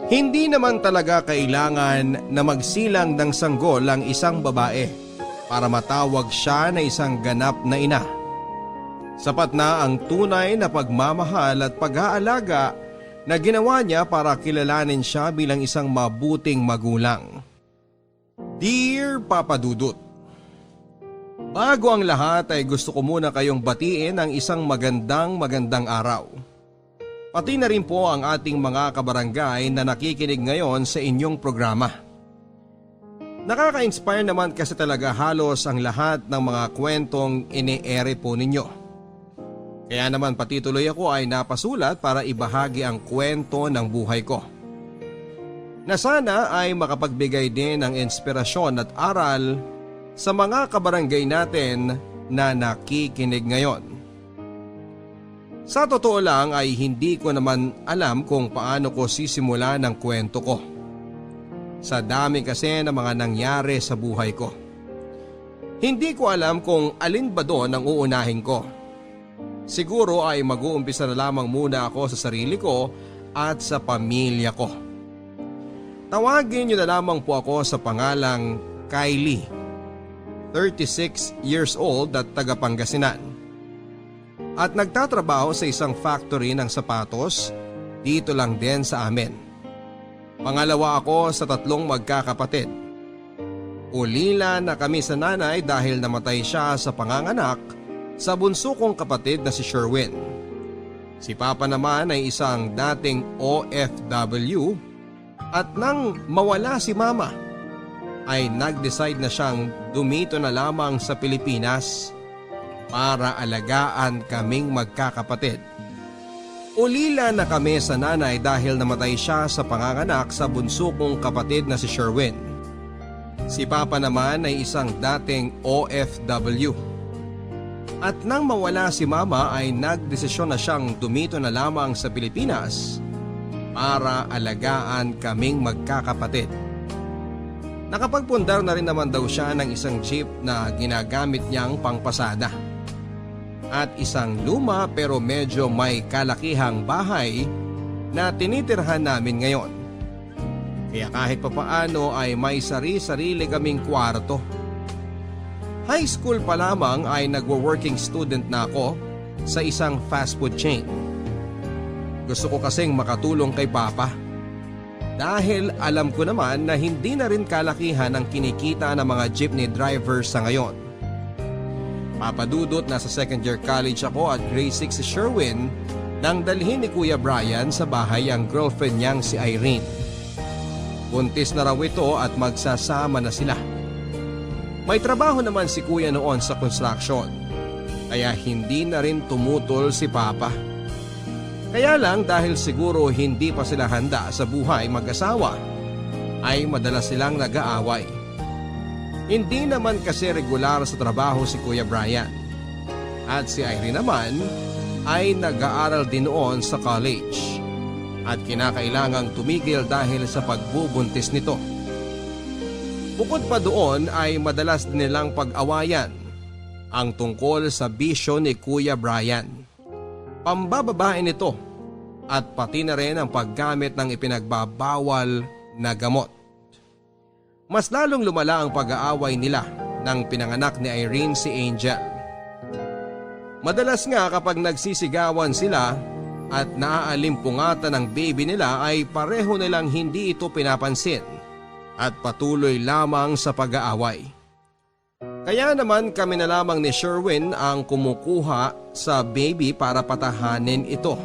Hindi naman talaga kailangan na magsilang ng sanggol ang isang babae para matawag siya na isang ganap na ina. Sapat na ang tunay na pagmamahal at pag-aalaga na ginawa niya para kilalanin siya bilang isang mabuting magulang. Dear Papa Dudut, bago ang lahat ay gusto ko muna kayong batiin ng isang magandang araw. Pati na rin po ang ating mga kabarangay na nakikinig ngayon sa inyong programa. Nakaka-inspire naman kasi talaga halos ang lahat ng mga kwentong ine-ere po ninyo. Kaya naman pati tuloy ako ay napasulat para ibahagi ang kwento ng buhay ko. Na sana ay makapagbigay din ng inspirasyon at aral sa mga kabarangay natin na nakikinig ngayon. Sa totoo lang ay hindi ko naman alam kung paano ko sisimula ng kwento ko. Sa dami kasi ng mga nangyari sa buhay ko. Hindi ko alam kung alin ba doon ang uunahin ko. Siguro ay mag-uumpisa na lamang muna ako sa sarili ko at sa pamilya ko. Tawagin niyo na lamang po ako sa pangalang Kylie, 36 years old at taga Pangasinan. At nagtatrabaho sa isang factory ng sapatos dito lang din sa amin. Pangalawa ako sa 3 magkakapatid. Ulila na kami sa nanay dahil namatay siya sa panganganak sa bunso kong kapatid na si Sherwin. Si Papa naman ay isang dating OFW at nang mawala si Mama ay nag-decide na siyang dumito na lamang sa Pilipinas para alagaan kaming magkakapatid. Ulila na kami sa nanay dahil namatay siya sa panganganak sa bunso kong kapatid na si Sherwin. Si Papa naman ay isang dating OFW. At nang mawala si Mama ay nagdesisyon na siyang dumito na lamang sa Pilipinas para alagaan kaming magkakapatid. Nakapagpundar na rin naman daw siya ng isang jeep na ginagamit niyang pangpasada. At isang luma pero medyo may kalakihang bahay na tinitirhan namin ngayon. Kaya kahit papaano ay may sari-sarili kaming kwarto. High school pa lamang ay nagwo-working student na ako sa isang fast food chain. Gusto ko kasing makatulong kay Papa. Dahil alam ko naman na hindi na rin kalakihan ang kinikita ng mga jeepney drivers sa ngayon. Papadudot na sa second year college ako at grade 6 si Sherwin nang dalhin ni Kuya Brian sa bahay ang girlfriend niyang si Irene. Buntis na raw ito at magsasama na sila. May trabaho naman si Kuya noon sa construction kaya hindi na rin tumutol si Papa. Kaya lang dahil siguro hindi pa sila handa sa buhay mag-asawa ay madalas silang nag-aaway. Hindi naman kasi regular sa trabaho si Kuya Brian. At si Irene naman ay nag-aaral din noon sa college. At kinakailangang tumigil dahil sa pagbubuntis nito. Bukod pa doon ay madalas din nilang pag-awayan ang tungkol sa bisyo ni Kuya Brian. Pambababae nito at pati na rin ang paggamit ng ipinagbabawal na gamot. Mas lalong lumala ang pag-aaway nila nang pinanganak ni Irene si Angel. Madalas nga kapag nagsisigawan sila at naaalimpungatan ng baby nila ay pareho nilang hindi ito pinapansin at patuloy lamang sa pag-aaway. Kaya naman kami na lamang ni Sherwin ang kumukuha sa baby para patahanin ito.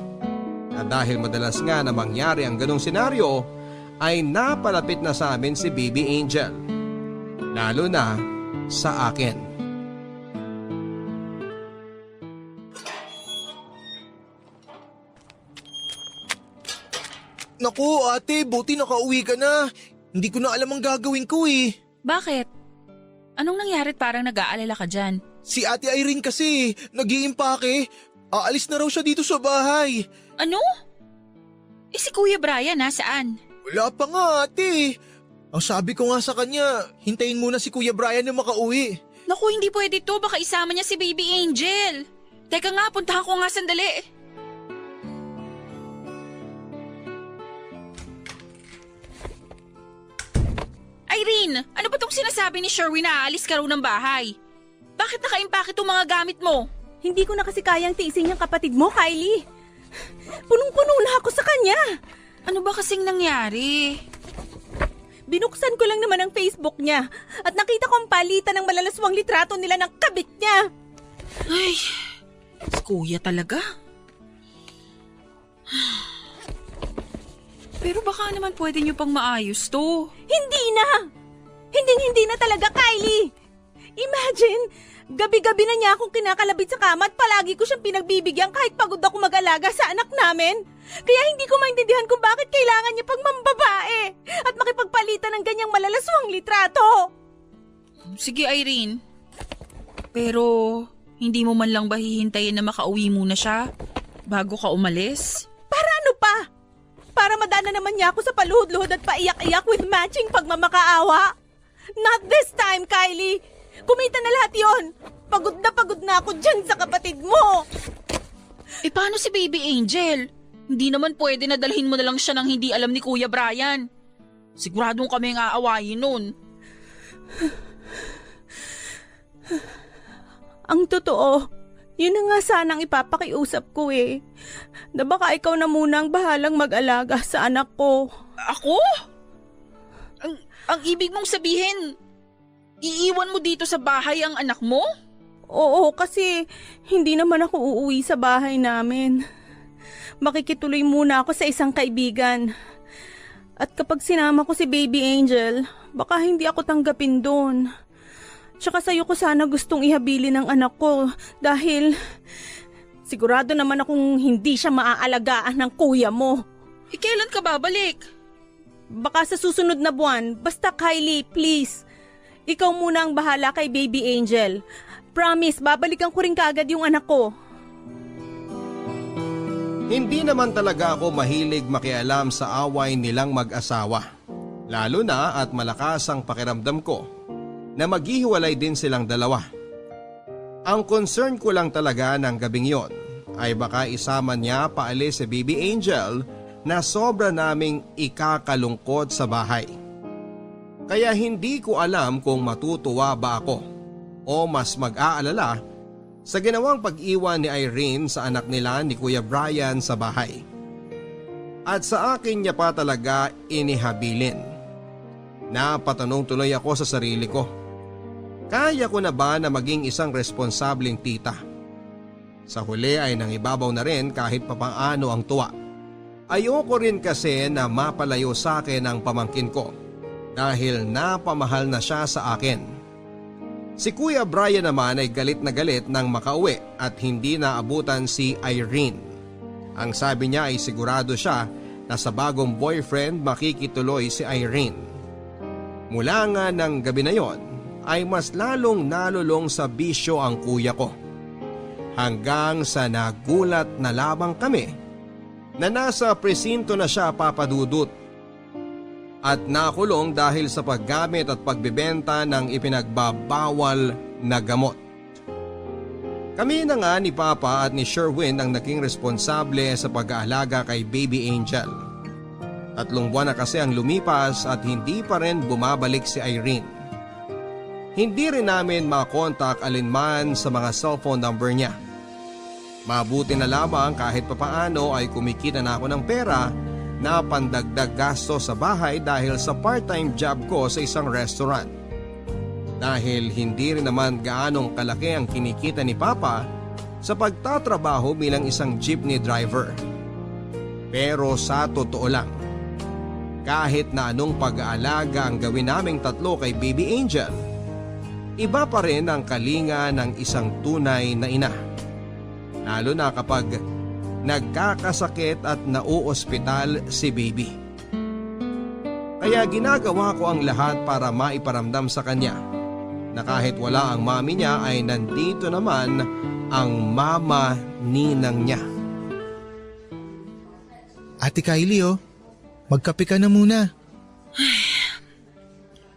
At dahil madalas nga na mangyari ang ganong senaryo, ay napalapit na sa amin si Baby Angel. Lalo na sa akin. Naku ate, buti nakauwi ka na. Hindi ko na alam ang gagawin ko eh. Bakit? Anong nangyarit parang nag-aalala ka dyan? Si Ate Irene kasi, nag-iimpake. Aalis na raw siya dito sa bahay. Ano? Si Kuya Brian saan? Wala pa nga ate. Ang sabi ko nga sa kanya, hintayin muna si Kuya Brian na makauwi. Naku, hindi pwede to. Baka isama niya si Baby Angel. Teka nga, puntahan ko nga sandali. Ano ba tong sinasabi ni Sherwin na aalis ka raw ng bahay? Bakit nakaimpake itong mga gamit mo? Hindi ko na kasi kayang tiisin yung kapatid mo, Kylie. Punong-puno na ako sa kanya. Ano ba kasing nangyari? Binuksan ko lang naman ang Facebook niya at nakita ko ang palitan ng malalaswang litrato nila ng kabit niya. Ay, si kuya talaga. Pero baka naman pwede niyo pang maayos to. Hindi na! Hindi na talaga, Kylie! Imagine, gabi-gabi na niya akong kinakalabit sa kama at palagi ko siyang pinagbibigyan kahit pagod ako mag-alaga sa anak namin. Kaya hindi ko maintindihan kung bakit kailangan niya pang mambabae at makipagpalitan ng ganyang malalaswang litrato. Sige, Irene. Pero hindi mo man lang ba hihintayin na makauwi muna siya bago ka umalis? Para ano pa? Para madana naman niya ako sa paluhod-luhod at paiyak-iyak with matching pagmamakaawa? Not this time, Kylie! Kumita na lahat yon. Pagod na ako dyan sa kapatid mo! Eh paano si Baby Angel? Hindi naman pwede na dalhin mo na lang siya ng hindi alam ni Kuya Brian. Siguradong kami ang aawayin nun. Ang totoo, yun na nga sanang ipapakiusap ko eh. Na baka ikaw na muna ang bahalang mag-alaga sa anak ko. Ako? Ang ibig mong sabihin, iiwan mo dito sa bahay ang anak mo? Oo, kasi hindi naman ako uuwi sa bahay namin. Makikituloy muna ako sa isang kaibigan. At kapag sinama ko si Baby Angel, baka hindi ako tanggapin doon. Tsaka sa'yo ko sana gustong ihabilin ng anak ko dahil sigurado naman akong hindi siya maaalagaan ng kuya mo. Eh kailan ka babalik? Baka sa susunod na buwan. Basta Kylie, please. Ikaw muna ang bahala kay Baby Angel. Promise, babalikan ko rin kaagad yung anak ko. Hindi naman talaga ako mahilig makialam sa away nilang mag-asawa. Lalo na at malakas ang pakiramdam ko na maghihiwalay din silang dalawa. Ang concern ko lang talaga ng gabing yon ay baka isama niya paalis si Baby Angel na sobra naming ikakalungkot sa bahay. Kaya hindi ko alam kung matutuwa ba ako o mas mag-aalala sa ginawang pag-iwan ni Irene sa anak nila ni Kuya Brian sa bahay. At sa akin niya pa talaga inihabilin. Napatanong tuloy ako sa sarili ko. Kaya ko na ba na maging isang responsableng tita? Sa huli ay nangibabaw na rin kahit papaano ang tuwa. Ayoko rin kasi na mapalayo sa akin ang pamangkin ko dahil napamahal na siya sa akin. Si Kuya Brian naman ay galit na galit nang makauwi at hindi naabutan si Irene. Ang sabi niya ay sigurado siya na sa bagong boyfriend makikituloy si Irene. Mula nga ng gabi na yon ay mas lalong nalulong sa bisyo ang kuya ko. Hanggang sa nagulat na lamang kami na nasa presinto na siya papadudot at nakulong dahil sa paggamit at pagbebenta ng ipinagbabawal na gamot. Kami na nga ni Papa at ni Sherwin ang naging responsable sa pag-aalaga kay Baby Angel. 3 buwan na kasi ang lumipas at hindi pa rin bumabalik si Irene. Hindi rin namin makontak alinman sa mga cellphone number niya. Mabuti na lamang kahit papaano ay kumikita na ako ng pera na pandagdag gasto sa bahay dahil sa part-time job ko sa isang restaurant. Dahil hindi rin naman gaanong kalaki ang kinikita ni Papa sa pagtatrabaho bilang isang jeepney driver. Pero sa totoo lang, kahit na anong pag-aalaga ang gawin naming 3 kay Baby Angel, iba pa rin ang kalinga ng isang tunay na ina. Lalo na kapag nagkakasakit at nauospital si Baby. Kaya ginagawa ko ang lahat para maiparamdam sa kanya na kahit wala ang mami niya ay nandito naman ang mama ninang niya. Ate Kylie magkape ka na muna.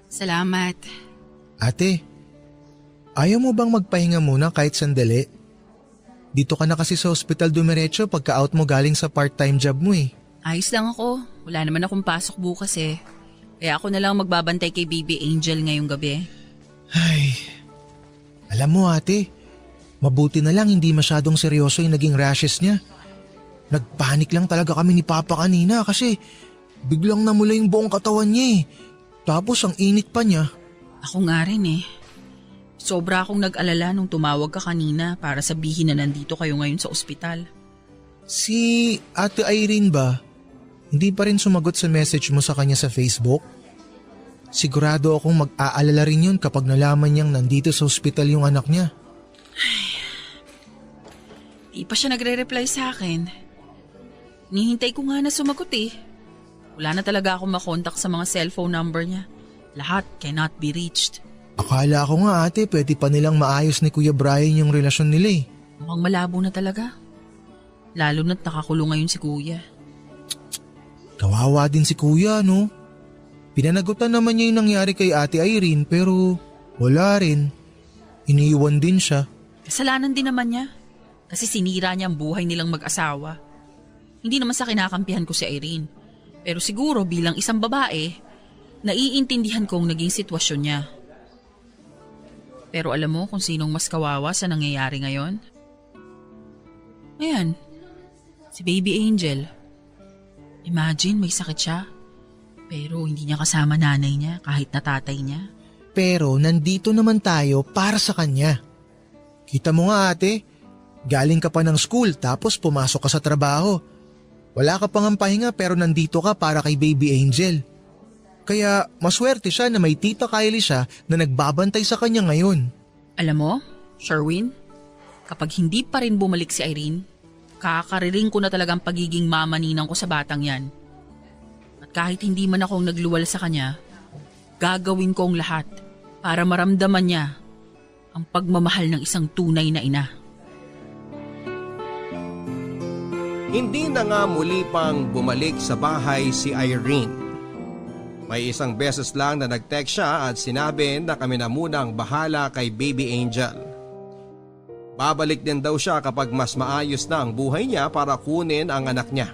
Salamat. Ate, ayaw mo bang magpahinga muna kahit sandali? Dito ka na kasi sa ospital dumiretso pagka-out mo galing sa part-time job mo eh. Ayos lang ako. Wala naman akong pasok bukas eh. Kaya ako na lang magbabantay kay Baby Angel ngayong gabi. Ay, alam mo ate, mabuti na lang hindi masyadong seryoso yung naging rashes niya. Nagpanik lang talaga kami ni Papa kanina kasi biglang namula yung buong katawan niya eh. Tapos ang init pa niya. Ako nga rin eh. Sobra akong nag-alala nung tumawag ka kanina para sabihin na nandito kayo ngayon sa ospital. Si Ate Irene ba? Hindi pa rin sumagot sa message mo sa kanya sa Facebook? Sigurado akong mag-aalala rin yun kapag nalaman niyang nandito sa ospital yung anak niya. Di pa siya nagre-reply sa akin. Nihintay ko nga na sumagot eh. Wala na talaga akong makontak sa mga cellphone number niya. Lahat cannot be reached. Akala ko nga ate pwede pa nilang maayos ni Kuya Brian yung relasyon nila eh. Mukhang malabo na talaga. Lalo na't nakakulong ngayon si Kuya. Kawawa din si Kuya no? Pinanagutan naman niya yung nangyari kay Ate Irene pero wala rin. Iniiwan din siya. Kasalanan din naman niya. Kasi sinira niya ang buhay nilang mag-asawa. Hindi naman sa kinakampihan ko si Irene. Pero siguro bilang isang babae, naiintindihan kong naging sitwasyon niya. Pero alam mo kung sinong mas kawawa sa nangyayari ngayon? Ayan, si Baby Angel. Imagine may sakit siya. Pero hindi niya kasama nanay niya kahit na tatay niya. Pero nandito naman tayo para sa kanya. Kita mo nga ate, galing ka pa ng school tapos pumasok ka sa trabaho. Wala ka pang pahinga pero nandito ka para kay Baby Angel. Kaya maswerte siya na may tita Kylie siya na nagbabantay sa kanya ngayon. Alam mo, Sherwin, kapag hindi pa rin bumalik si Irene, kakariring ko na talagang pagiging mama ninang ko sa batang yan. At kahit hindi man akong nagluwal sa kanya, gagawin ko ang lahat para maramdaman niya ang pagmamahal ng isang tunay na ina. Hindi na nga muli pang bumalik sa bahay si Irene. May isang beses lang na nag-text siya at sinabi na kami na muna ang bahala kay Baby Angel. Babalik din daw siya kapag mas maayos na ang buhay niya para kunin ang anak niya.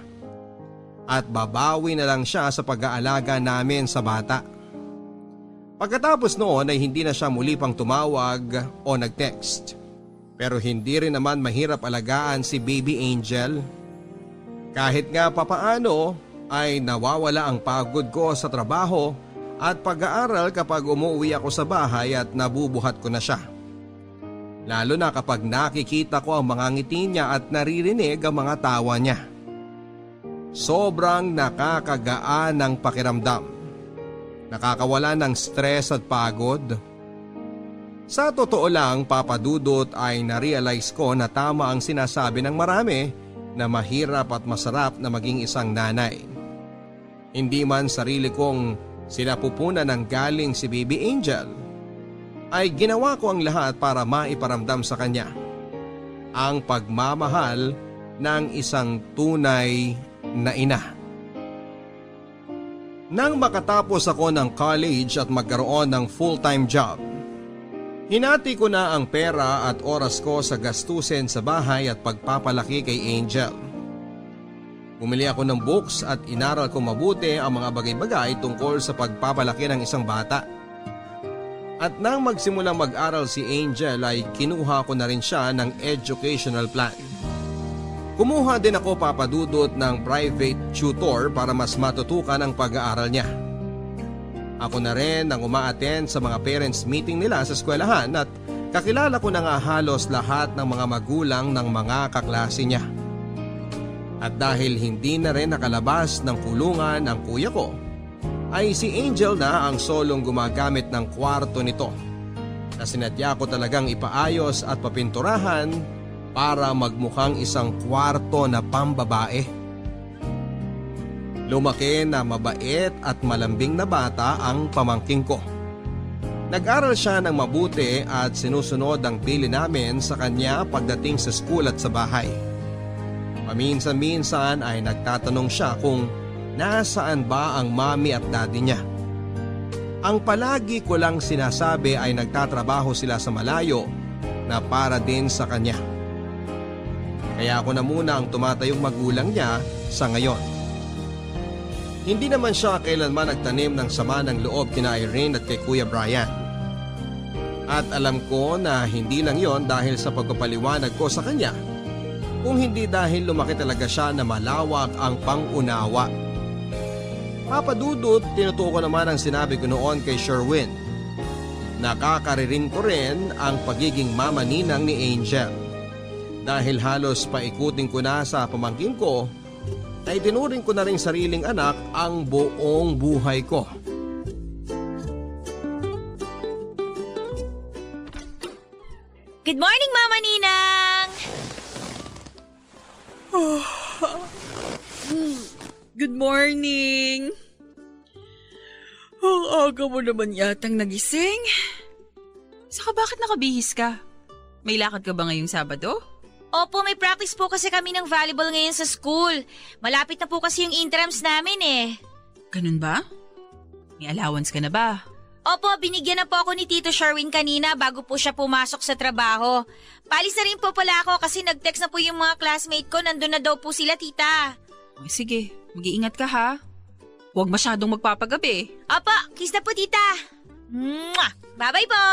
At babawi na lang siya sa pag-aalaga namin sa bata. Pagkatapos noon ay hindi na siya muli pang tumawag o nag-text. Pero hindi rin naman mahirap alagaan si Baby Angel. Kahit nga papaano ay nawawala ang pagod ko sa trabaho at pag-aaral kapag umuwi ako sa bahay at nabubuhat ko na siya. Lalo na kapag nakikita ko ang mga ngiti niya at naririnig ang mga tawa niya. Sobrang nakakagaan ng pakiramdam. Nakakawala ng stress at pagod. Sa totoo lang, Papa Dudut, ay narealize ko na tama ang sinasabi ng marami na mahirap at masarap na maging isang nanay. Hindi man sarili kong sinapupunan ng galing si Baby Angel, ay ginawa ko ang lahat para maiparamdam sa kanya ang pagmamahal ng isang tunay na ina. Nang makatapos ako ng college at magkaroon ng full-time job, hinati ko na ang pera at oras ko sa gastusin sa bahay at pagpapalaki kay Angel. Bumili ako ng books at inaral ko mabuti ang mga bagay-bagay tungkol sa pagpapalaki ng isang bata. At nang magsimulang mag-aral si Angel ay kinuha ko na rin siya ng educational plan. Kumuha din ako, Papa Dudut, ng private tutor para mas matutukan ang pag-aaral niya. Ako na rin ang uma-attend sa mga parents meeting nila sa eskwelahan at kakilala ko na nga halos lahat ng mga magulang ng mga kaklase niya. At dahil hindi na rin nakalabas ng kulungan ang kuya ko, ay si Angel na ang solong gumagamit ng kwarto nito na sinadya ko talagang ipaayos at papinturahan para magmukhang isang kwarto na pambabae. Lumaki na mabait at malambing na bata ang pamangking ko. Nag-aral siya ng mabuti at sinusunod ang pili namin sa kanya pagdating sa school at sa bahay. Paminsan-minsan ay nagtatanong siya kung nasaan ba ang mami at daddy niya. Ang palagi ko lang sinasabi ay nagtatrabaho sila sa malayo na para din sa kanya. Kaya ako na muna ang tumatayong magulang niya sa ngayon. Hindi naman siya kailanman nagtanim ng sama ng loob kina Irene at kay Kuya Brian. At alam ko na hindi lang yon dahil sa pagpapaliwanag ko sa kanya, kung hindi dahil lumaki talaga siya na malawak ang pangunawa. Papadudot, tinutuko naman ang sinabi ko noon kay Sherwin. Nakakaririn ko rin ang pagiging mama ninang ni Angel. Dahil halos paikutin ko na sa pamangkin ko, ay tinuring ko na rin sariling anak ang buong buhay ko. Good morning, Mama Ninang! Good morning! Ang aga mo naman yatang nagising. Saka bakit nakabihis ka? May lakad ka ba ngayong Sabado? Opo, may practice po kasi kami ng volleyball ngayon sa school. Malapit na po kasi yung intrams namin eh. Ganun ba? May allowance ka na ba? Opo, binigyan na po ako ni Tito Sherwin kanina bago po siya pumasok sa trabaho. Palis na rin po pala ako kasi nag-text na po yung mga classmate ko. Nandun na daw po sila, tita. Ay, sige, mag-iingat ka ha. Huwag masyadong magpapagabi. Opo, kiss na po, tita. Mwah! Bye-bye po!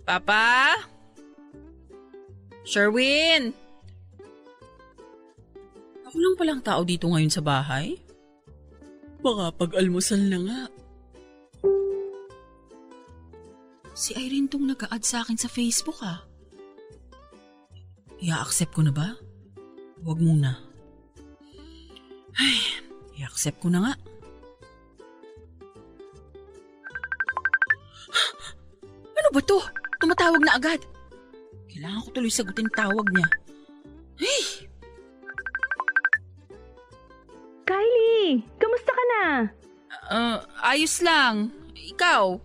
Papa? Sherwin? Ako lang palang tao dito ngayon sa bahay? Baka pag-almusal na nga. Si Irene tong nag-a-add sa akin sa Facebook ah. I-accept ko na ba? Huwag muna. Ay, i-accept ko na nga. Ano ba to? Tumatawag na agad. Kailangan ko tuloy sagutin tawag niya. Hey! Kylie, kamusta ka na? Ayos lang. Ikaw,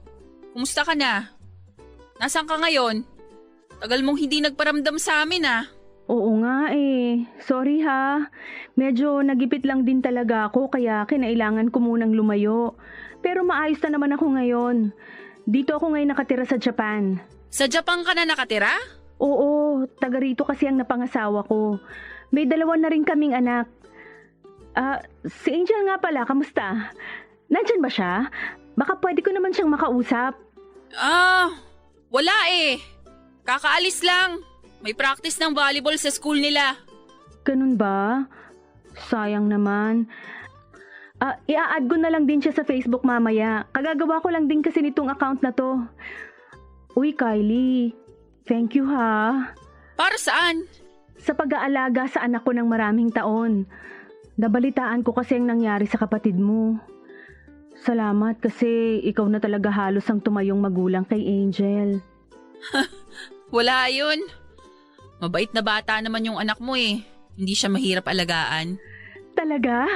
kumusta ka na? Nasaan ka ngayon? Tagal mong hindi nagparamdam sa amin ah. Oo nga eh. Sorry ha. Medyo nagipit lang din talaga ako kaya kinailangan ko munang lumayo. Pero maayos na naman ako ngayon. Dito ako ngayon nakatira sa Japan. Sa Japan ka na nakatira? Oo, taga rito kasi ang napangasawa ko. May 2 na rin kaming anak. Si Angel nga pala, kamusta? Nandyan ba siya? Baka pwede ko naman siyang makausap. Wala eh. Kakaalis lang. May practice ng volleyball sa school nila. Ganun ba? Sayang naman. I-add ko na lang din siya sa Facebook mamaya. Kagagawa ko lang din kasi nitong account na to. Uy, Kylie. Thank you ha. Para saan? Sa pag-aalaga sa anak ko ng maraming taon. Nabalitaan ko kasi ang nangyari sa kapatid mo. Salamat kasi ikaw na talaga halos ang tumayong magulang kay Angel. Wala yun. Mabait na bata naman yung anak mo eh. Hindi siya mahirap alagaan. Talaga?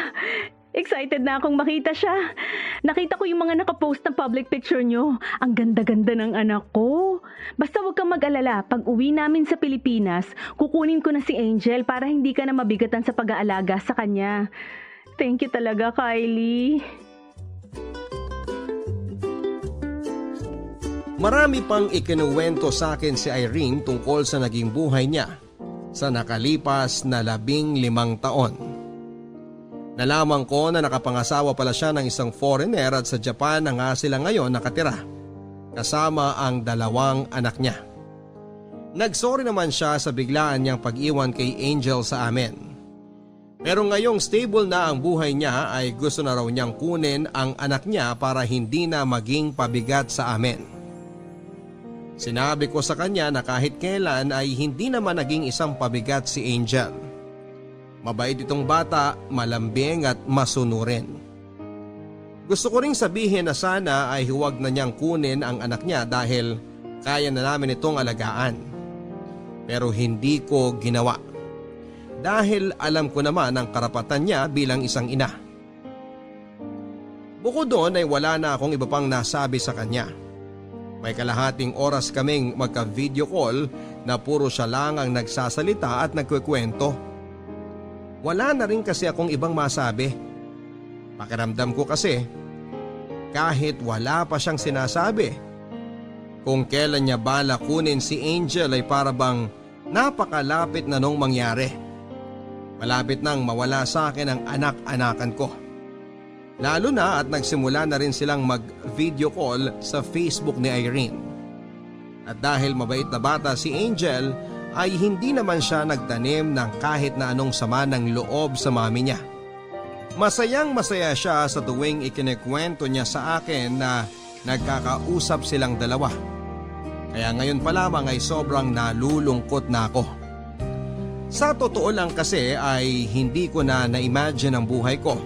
Excited na akong makita siya. Nakita ko yung mga nakapost na public picture nyo. Ang ganda-ganda ng anak ko. Basta huwag kang mag-alala. Pag uwi namin sa Pilipinas, kukunin ko na si Angel para hindi ka na mabigatan sa pag-aalaga sa kanya. Thank you talaga, Kylie. Marami pang ikinuwento sa akin si Irene tungkol sa naging buhay niya sa nakalipas na 15 taon. Nalaman ko na nakapangasawa pala siya ng isang foreigner at sa Japan na nga sila ngayon nakatira, kasama ang 2 anak niya. Nagsorry naman siya sa biglaan niyang pag-iwan kay Angel sa amin. Pero ngayong stable na ang buhay niya ay gusto na raw niyang kunin ang anak niya para hindi na maging pabigat sa amin. Sinabi ko sa kanya na kahit kailan ay hindi naman naging isang pabigat si Angel. Mabait itong bata, malambing at masunurin. Gusto ko ring sabihin na sana ay huwag na niyang kunin ang anak niya dahil kaya na namin itong alagaan. Pero hindi ko ginawa. Dahil alam ko naman ang karapatan niya bilang isang ina. Bukod doon ay wala na akong iba pang nasabi sa kanya. May kalahating oras kaming magka-video call na puro siya lang ang nagsasalita at nagkukwento. Wala na rin kasi akong ibang masabi. Pakiramdam ko kasi kahit wala pa siyang sinasabi, Kung kailan niya bala kunin si Angel ay para bang napakalapit na nung mangyari. Malapit nang mawala sa akin ang anak-anakan ko. Lalo na at nagsimula na rin silang mag-video call sa Facebook ni Irene. At dahil mabait na bata si Angel ay hindi naman siya nagtanim ng kahit na anong sama ng loob sa mami niya. Masayang masaya siya sa tuwing ikinikwento niya sa akin na nagkakausap silang dalawa. Kaya ngayon pa lamang ay sobrang nalulungkot na ako. Sa totoo lang kasi ay hindi ko na na-imagine ang buhay ko.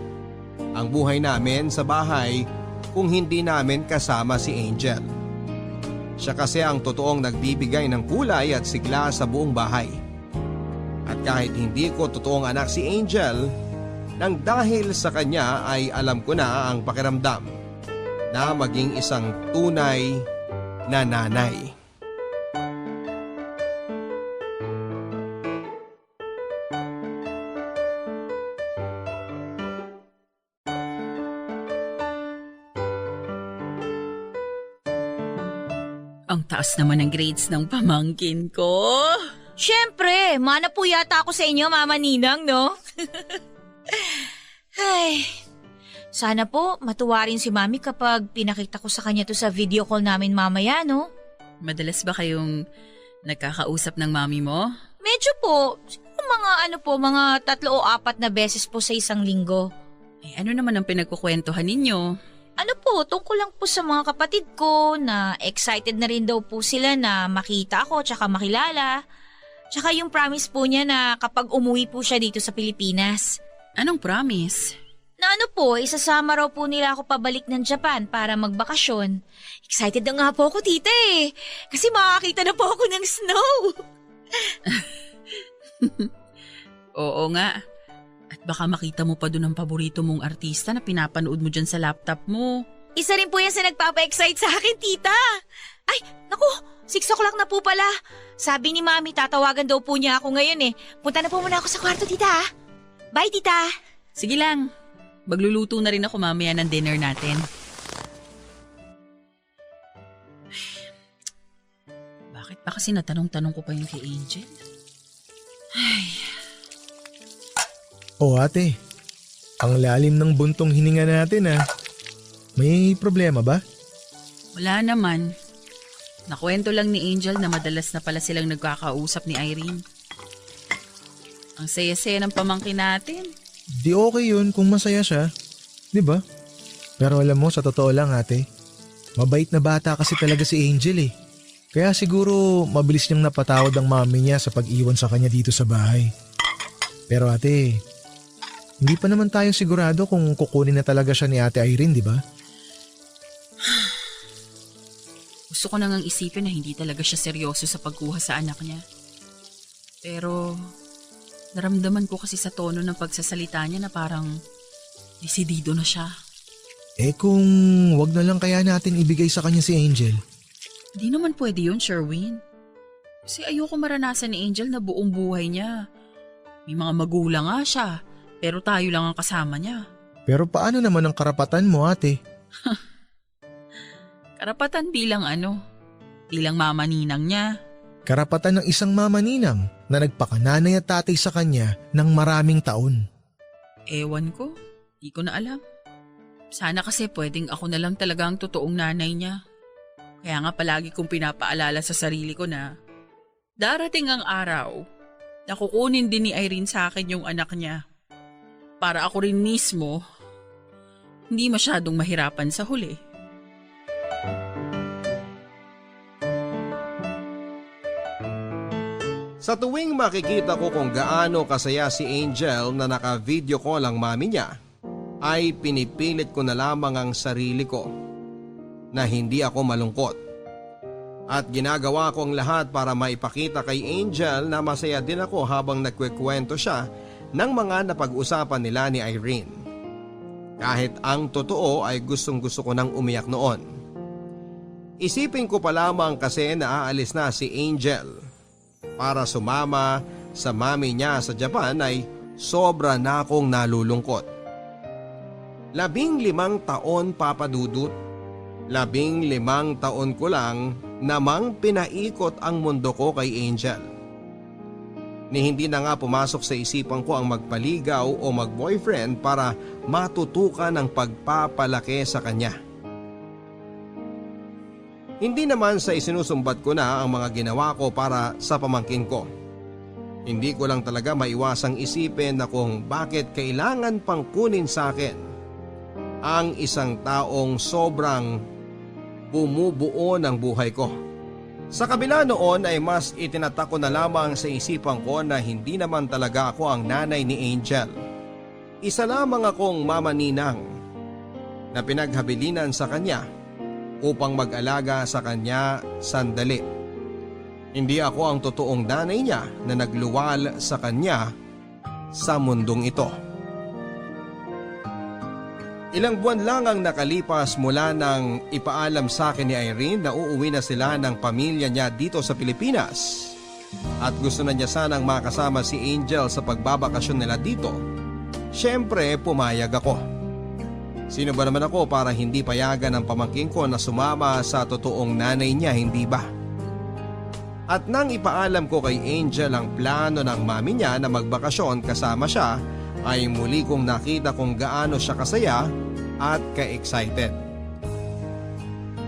Ang buhay namin sa bahay kung hindi namin kasama si Angel. Siya kasi ang totoong nagbibigay ng kulay at sigla sa buong bahay. At kahit hindi ko totoong anak si Angel, nang dahil sa kanya ay alam ko na ang pakiramdam na maging isang tunay na nanay. Ang taas naman ng grades ng pamangkin ko. Siyempre, mana po yata ako sa inyo, Mama Ninang, no? Ay, sana po matuwa rin si Mami kapag pinakita ko sa kanya to sa video call namin mamaya, no? Madalas ba kayong nagkakausap ng mami mo? Medyo po, mga 3 o 4 na beses po sa isang linggo. Eh, ano naman ang pinagkukwentuhan ninyo? Ano po, tungkol lang po sa mga kapatid ko na excited na rin daw po sila na makita ako tsaka makilala. Tsaka yung promise po niya na kapag umuwi po siya dito sa Pilipinas. Anong promise? Na ano po, isasama raw po nila ako pabalik ng Japan para magbakasyon. Excited na nga po ako, tita eh. Kasi makakita na po ako ng snow. Oo nga. At baka makita mo pa doon ang paborito mong artista na pinapanood mo dyan sa laptop mo. Isa rin po yan sa nagpapa-excite sa akin, tita. Ay, naku, 6 o'clock na po pala. Sabi ni Mami, tatawagan daw po niya ako ngayon eh. Punta na po muna ako sa kwarto, tita. Bye, tita. Sige lang. Magluluto na rin ako mamaya ng dinner natin. Bakit ba kasi natanong-tanong ko pa yung kay Angel? O ate, ang lalim ng buntong hininga natin ah. May problema ba? Wala naman. Nakwento lang ni Angel na madalas na pala silang nagkakausap ni Irene. Ang saya-saya ng pamangkin natin. Di okay yun kung masaya siya. Di ba? Pero alam mo, sa totoo lang ate, mabait na bata kasi talaga si Angel eh. Kaya siguro mabilis niyang napatawad ang mami niya sa pag-iwan sa kanya dito sa bahay. Pero ate, hindi pa naman tayo sigurado kung kukunin na talaga siya ni Ate Irene, di ba? Gusto ko nang isipin na hindi talaga siya seryoso sa pagkuha sa anak niya. Pero naramdaman ko kasi sa tono ng pagsasalita niya na parang desidido na siya. Eh kung wag na lang kaya natin ibigay sa kanya si Angel. Di naman pwede yun, Sherwin. Kasi ayoko maranasan ni Angel na buong buhay niya. May mga magulang nga siya, pero tayo lang ang kasama niya. Pero paano naman ang karapatan mo ate? Karapatan bilang ano? Bilang mama ninang niya. Karapatan ng isang mama ninang na nagpakananay at tatay sa kanya ng maraming taon. Ewan ko, di ko na alam. Sana kasi pwedeng ako na lang talaga ang totoong nanay niya. Kaya nga palagi kong pinapaalala sa sarili ko na darating ang araw na kukunin din ni Irene sa akin yung anak niya. Para ako rin mismo, hindi masyadong mahirapan sa huli. Sa tuwing makikita ko kung gaano kasaya si Angel na naka-video call ang mami niya, ay pinipilit ko na lamang ang sarili ko na hindi ako malungkot. At ginagawa ko ang lahat para maipakita kay Angel na masaya din ako habang nagkwekwento siya ng mga napag-usapan nila ni Irene. Kahit ang totoo ay gustong-gusto ko nang umiyak noon. Isipin ko pa lamang kasi na aalis na si Angel para sumama sa mami niya sa Japan ay sobra na akong nalulungkot. 15 taon papadudot, 15 taon ko lang namang pinaikot ang mundo ko kay Angel. Ni hindi na nga pumasok sa isipan ko ang magpaligaw o mag-boyfriend para matutukan ang pagpapalaki sa kanya. Hindi naman sa isinusumbat ko na ang mga ginawa ko para sa pamangkin ko. Hindi ko lang talaga maiwasang isipin na kung bakit kailangan pang kunin sa akin ang isang taong sobrang bumubuo ng buhay ko. Sa kabila noon ay mas itinatak ko na lamang sa isipan ko na hindi naman talaga ako ang nanay ni Angel. Isa lamang akong mama ninang na pinaghabilinan sa kanya upang mag-alaga sa kanya sandali. Hindi ako ang totoong nanay niya na nagluwal sa kanya sa mundong ito. Ilang buwan lang ang nakalipas mula nang ipaalam sa akin ni Irene na uuwi na sila ng pamilya niya dito sa Pilipinas at gusto na niya sanang makasama si Angel sa pagbabakasyon nila dito. Siyempre pumayag ako. Sino ba naman ako para hindi payagan ng pamangkin ko na sumama sa totoong nanay niya, hindi ba? At nang ipaalam ko kay Angel ang plano ng mami niya na magbakasyon kasama siya, ay muli kong nakita kung gaano siya kasaya at ka-excited.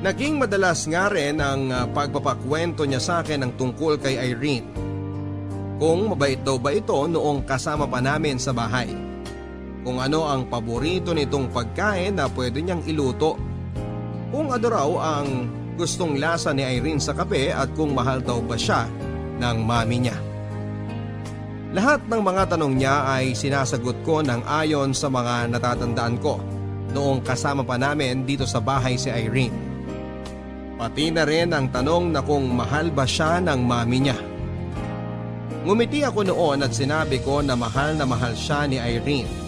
Naging madalas nga rin ang pagpapakwento niya sa akin ng tungkol kay Irene. Kung mabait daw ba ito noong kasama pa namin sa bahay. Kung ano ang paborito nitong pagkain na pwede niyang iluto. Kung ano raw ang gustong lasa ni Irene sa kape at kung mahal daw ba siya ng mami niya. Lahat ng mga tanong niya ay sinasagot ko ng ayon sa mga natatandaan ko noong kasama pa namin dito sa bahay si Irene. Pati na rin ang tanong na kung mahal ba siya ng mami niya. Ngumiti ako noon at sinabi ko na mahal siya ni Irene.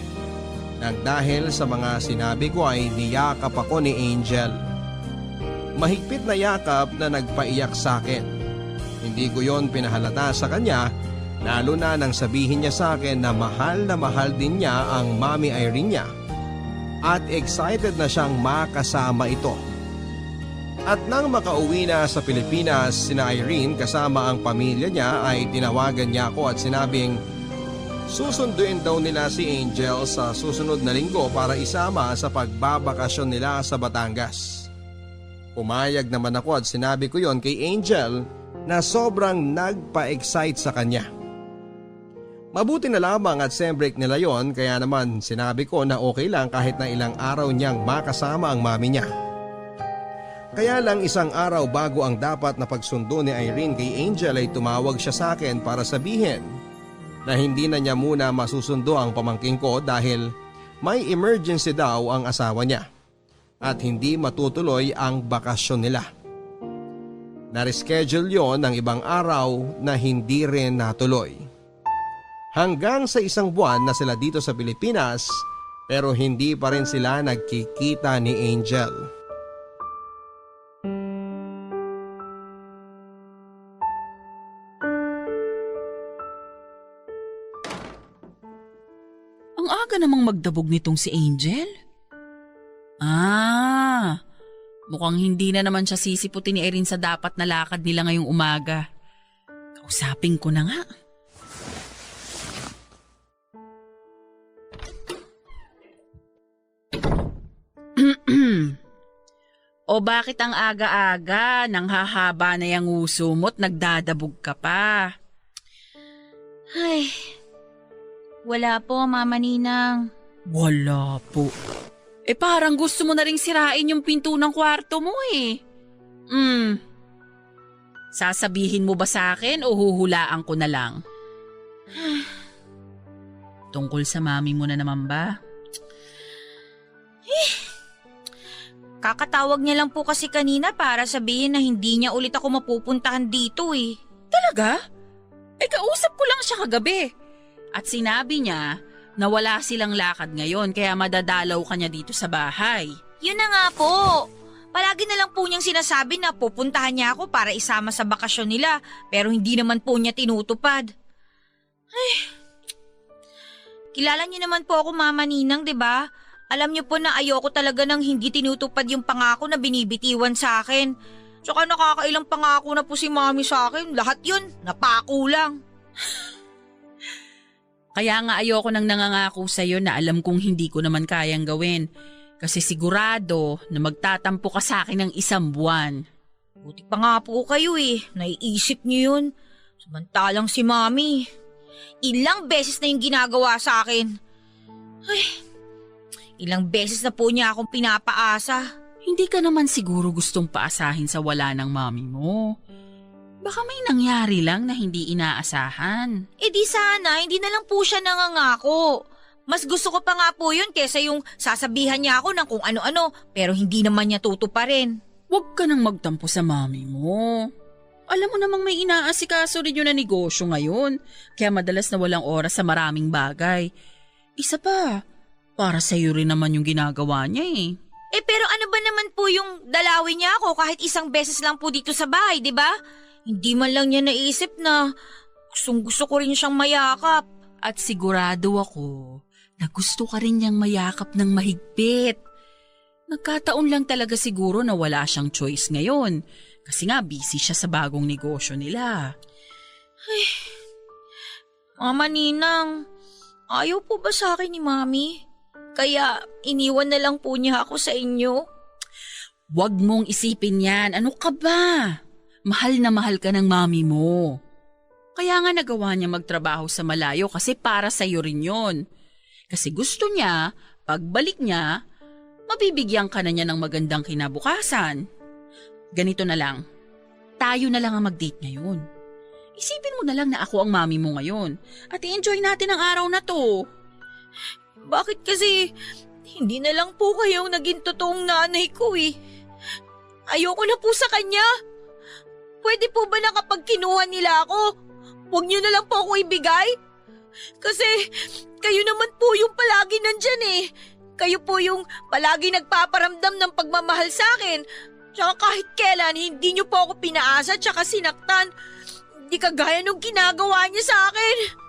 Nang dahil sa mga sinabi ko ay niyakap ako ni Angel. Mahigpit na yakap na nagpaiyak sa akin. Hindi ko yon pinahalata sa kanya. Lalo na nang sabihin niya sa akin na mahal din niya ang mami Irene niya at excited na siyang makasama ito. At nang makauwi na sa Pilipinas sina Irene kasama ang pamilya niya ay tinawagan niya ako at sinabing susunduin daw nila si Angel sa susunod na linggo para isama sa pagbabakasyon nila sa Batangas. Pumayag naman ako at sinabi ko yon kay Angel na sobrang nagpa-excite sa kanya. Mabuti na lamang at sem break nila yon kaya naman sinabi ko na okay lang kahit na ilang araw niyang makasama ang mami niya. Kaya lang isang araw bago ang dapat na pagsundo ni Irene kay Angel ay tumawag siya sa akin para sabihin na hindi na niya muna masusundo ang pamangkin ko dahil may emergency daw ang asawa niya at hindi matutuloy ang bakasyon nila. Na-reschedule yon ng ibang araw na hindi rin natuloy. Hanggang sa isang buwan na sila dito sa Pilipinas pero hindi pa rin sila nagkikita ni Angel. Ang aga namang magdabog nitong si Angel. Mukhang hindi na naman siya sisiputin ni Irene sa dapat na lakad nila ngayong umaga. Kausapin ko na nga. O bakit ang aga-aga nang hahaba na yung uso mo't nagdadabog ka pa? Ay, wala po, Mama Ninang. Wala po. Parang gusto mo na ring sirain yung pinto ng kwarto mo eh. Sasabihin mo ba sa akin o huhulaan ko na lang? Tungkol sa mami mo na naman ba? Kakatawag niya lang po kasi kanina para sabihin na hindi niya ulit ako mapupuntahan dito eh. Talaga? Kausap ko lang siya kagabi. At sinabi niya na wala silang lakad ngayon kaya madadalaw ka niya dito sa bahay. Yun na nga po. Palagi na lang po niyang sinasabi na pupuntahan niya ako para isama sa bakasyon nila pero hindi naman po niya tinutupad. Ay, kilala niyo naman po ako, Mama Ninang, 'di ba? Alam niyo po na ayoko talaga nang hindi tinutupad yung pangako na binibitiwan sa akin. Tsaka nakakailang pangako na po si Mami sa akin. Lahat yun, napako lang. Kaya nga ayoko nang nangangako sa'yo na alam kong hindi ko naman kayang gawin. Kasi sigurado na magtatampo ka sa akin ng 1 buwan. Buti pa nga po kayo naiisip niyo yun. Samantalang si Mami, ilang beses na yung ginagawa sa akin. Ay, ilang beses na po niya akong pinapaasa. Hindi ka naman siguro gustong paasahin sa wala ng mami mo. Baka may nangyari lang na hindi inaasahan. Di sana, hindi na lang po siya nangangako. Mas gusto ko pa nga po yun kesa yung sasabihan niya ako ng kung ano-ano pero hindi naman niya tutuparin. Huwag ka nang magtampo sa mami mo. Alam mo namang may inaasikaso rin yun na negosyo ngayon, kaya madalas na walang oras sa maraming bagay. Isa pa, para sa'yo rin naman yung ginagawa niya Pero ano ba naman po yung dalawin niya ako kahit 1 beses lang po dito sa bahay, di ba? Hindi man lang niya naisip na gusto ko rin siyang mayakap. At sigurado ako na gusto ka rin niyang mayakap ng mahigpit. Nagkataon lang talaga siguro na wala siyang choice ngayon kasi nga busy siya sa bagong negosyo nila. Mama Ninang, ayaw po ba sa akin ni Mami? Kaya iniwan na lang po niya ako sa inyo? Huwag mong isipin yan. Ano ka ba? Mahal na mahal ka ng mami mo. Kaya nga nagawa niya magtrabaho sa malayo kasi para sa'yo rin yun. Kasi gusto niya, pagbalik niya, mabibigyan ka na niya ng magandang kinabukasan. Ganito na lang. Tayo na lang ang mag-date ngayon. Isipin mo na lang na ako ang mami mo ngayon at i-enjoy natin ang araw na to. Bakit kasi hindi na lang po kayong naging totoong nanay ko Ayoko na po sa kanya. Pwede po ba na kapag kinuha nila ako, huwag niyo na lang po ako ibigay? Kasi kayo naman po yung palagi nandyan Kayo po yung palagi nagpaparamdam ng pagmamahal sa akin. Tsaka kahit kailan hindi niyo po ako pinaasa tsaka sinaktan. Hindi kagaya nung ginagawa niya sa akin.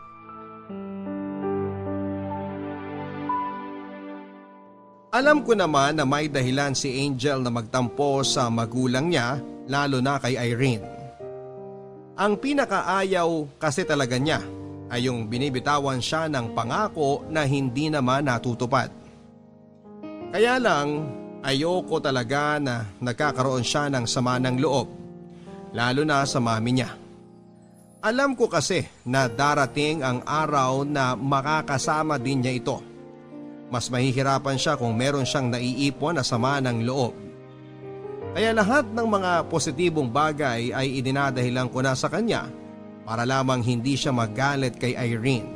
Alam ko naman na may dahilan si Angel na magtampo sa magulang niya, lalo na kay Irene. Ang pinakaayaw kasi talaga niya ay yung binibitawan siya ng pangako na hindi naman natutupad. Kaya lang, ayoko talaga na nagkakaroon siya ng sama ng loob, lalo na sa mami niya. Alam ko kasi na darating ang araw na makakasama din niya ito. Mas mahihirapan siya kung meron siyang naiipon na sama ng loob. Kaya lahat ng mga positibong bagay ay idinadahilan ko na sa kanya para lamang hindi siya magalit kay Irene.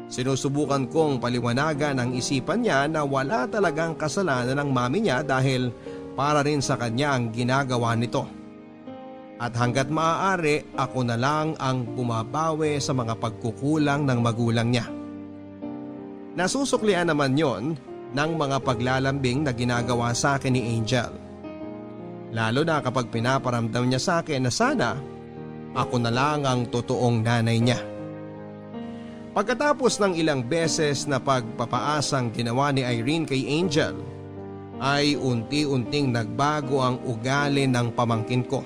Sinusubukan kong paliwanagan ang isipan niya na wala talagang kasalanan ng mami niya dahil para rin sa kanya ang ginagawa nito. At hanggat maaari ako na lang ang bumabawi sa mga pagkukulang ng magulang niya. Nasusuklian naman yon ng mga paglalambing na ginagawa sa akin ni Angel. Lalo na kapag pinaparamdam niya sa akin na sana ako na lang ang totoong nanay niya. Pagkatapos ng ilang beses na pagpapaasang ginawa ni Irene kay Angel, ay unti-unting nagbago ang ugali ng pamangkin ko.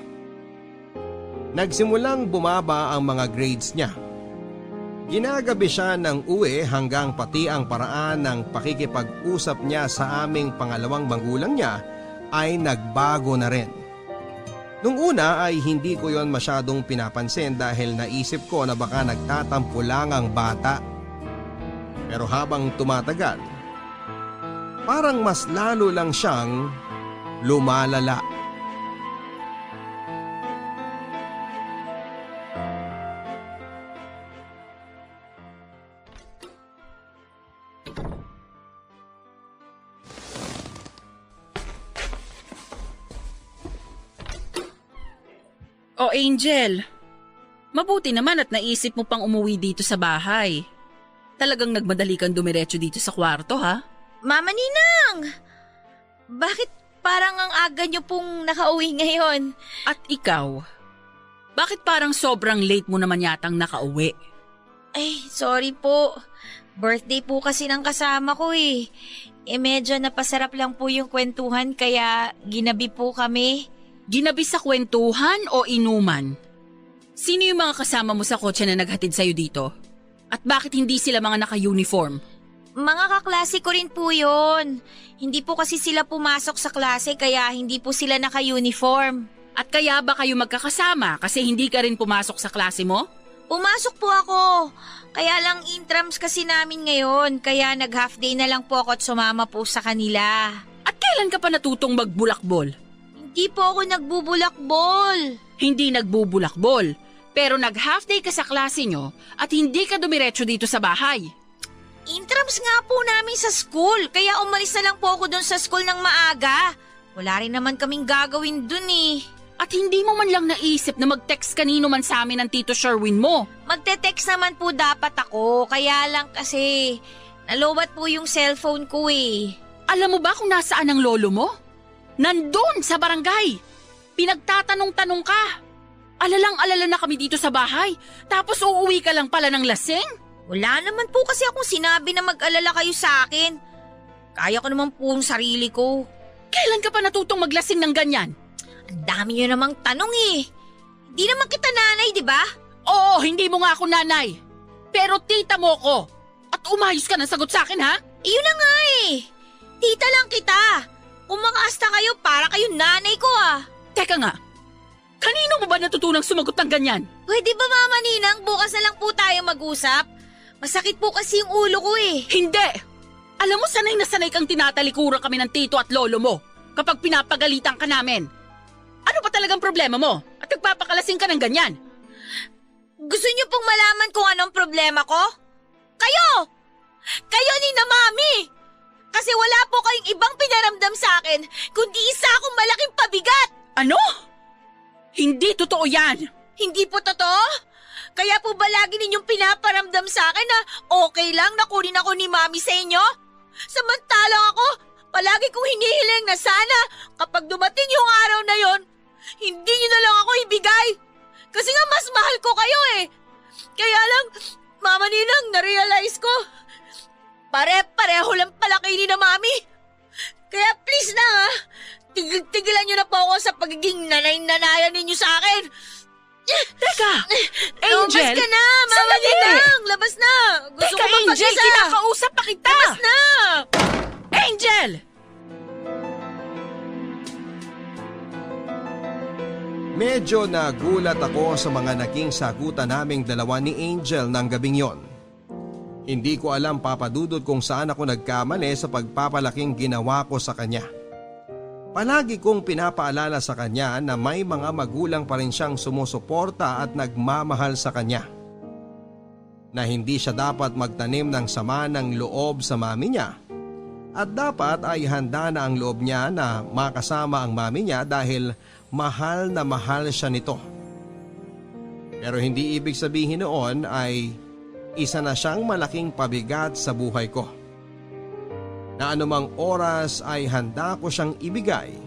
Nagsimulang bumaba ang mga grades niya. Ginagabi siya ng uwi hanggang pati ang paraan ng pakikipag-usap niya sa aming pangalawang magulang niya ay nagbago na rin. Nung una ay hindi ko yon masyadong pinapansin dahil naisip ko na baka nagtatampo lang ang bata. Pero habang tumatagal, parang mas lalo lang siyang lumalala. O Angel, mabuti naman at naisip mo pang umuwi dito sa bahay. Talagang nagmadali kang dumiretso dito sa kwarto ha? Mama Ninang! Bakit parang ang aga niyo pong nakauwi ngayon? At ikaw, bakit parang sobrang late mo naman yatang nakauwi? Ay, sorry po. Birthday po kasi ng kasama ko medyo napasarap lang po yung kwentuhan kaya ginabi po kami. Ginabi sa kwentuhan o inuman? Sino yung mga kasama mo sa kotse na naghatid sa'yo dito? At bakit hindi sila mga naka-uniform? Mga kaklase ko rin po yun. Hindi po kasi sila pumasok sa klase kaya hindi po sila naka-uniform. At kaya ba kayo magkakasama kasi hindi ka rin pumasok sa klase mo? Pumasok po ako. Kaya lang intrams kasi namin ngayon. Kaya nag-half day na lang po ako at sumama po sa kanila. At kailan ka pa natutong magbulakbol? Hindi po ako nagbubulakbol. Hindi nagbubulakbol, pero nag-half day ka sa klase nyo at hindi ka dumiretso dito sa bahay. Intrams nga po namin sa school. Kaya umalis na lang po ako doon sa school ng maaga. Wala rin naman kaming gagawin dun eh. At hindi mo man lang naisip na mag-text kanino man sa amin ng Tito Sherwin mo. Magte-text naman po dapat ako. Kaya lang kasi nalowat po yung cellphone ko eh. Alam mo ba kung nasaan ang lolo mo? Nandun sa barangay. Pinagtatanong-tanong ka. Alalang-alala na kami dito sa bahay. Tapos uuwi ka lang pala ng lasing? Wala naman po kasi akong sinabi na mag-alala kayo sa akin. Kaya ko naman po ang sarili ko. Kailan ka pa natutong maglasing ng ganyan? Ang dami nyo namang tanong eh. Hindi naman kita nanay, di ba? Oo, hindi mo nga ako nanay. Pero tita mo ko. At umayos ka ng sagot sa akin, ha? Iyon na nga eh. Tita lang kita. Kumakaasta kayo para kayo nanay ko ah. Teka nga, kanino mo ba natutunang sumagot ng ganyan? Pwede ba Mama Ninang, bukas na lang po tayo mag-usap? Masakit po kasi yung ulo ko eh. Hindi! Alam mo, sanay na sanay kang tinatalikuran kami ng tito at lolo mo kapag pinapagalitan ka namin. Ano ba talagang problema mo? At nagpapakalasing ka ng ganyan? Gusto niyo pong malaman kung anong problema ko? Kayo! Kayo ni na Mami! Kasi wala po kayong ibang pinaramdam sa akin kundi isa akong malaking pabigat! Ano? Hindi totoo yan! Hindi po totoo? Kaya po ba lagi ninyong pinaparamdam sa akin na okay lang na kunin ako ni Mami sa inyo? Samantalang ako, palagi kong hinihiling na sana kapag dumating yung araw na yon, hindi niyo na lang ako ibigay. Kasi nga mas mahal ko kayo eh. Kaya lang, Mama Ninang, na-realize ko, pare-pareho lang pala kayo ni na Mami. Kaya please na ha, tigil-tigilan niyo na po ako sa pagiging nanay-nanayan ninyo sa akin. Teka! Angel! Labas ka na! Mama Sandali! Ninang! Labas na! Gusto Teka, ko Angel! mapag-isa! Kinakausap pa kita! Labas na! Angel! Medyo nagulat ako sa mga naging sagutan naming dalawa ni Angel ng gabing yon. Hindi ko alam papadudod kung saan ako nagkamali sa pagpapalaking ginawa ko sa kanya. Palagi kong pinapaalala sa kanya na may mga magulang pa rin siyang sumusuporta at nagmamahal sa kanya. Na hindi siya dapat magtanim ng sama ng loob sa mami niya. At dapat ay handa na ang loob niya na makasama ang mami niya dahil mahal na mahal siya nito. Pero hindi ibig sabihin noon ay isa na siyang malaking pabigat sa buhay ko. Na anumang oras ay handa ko siyang ibigay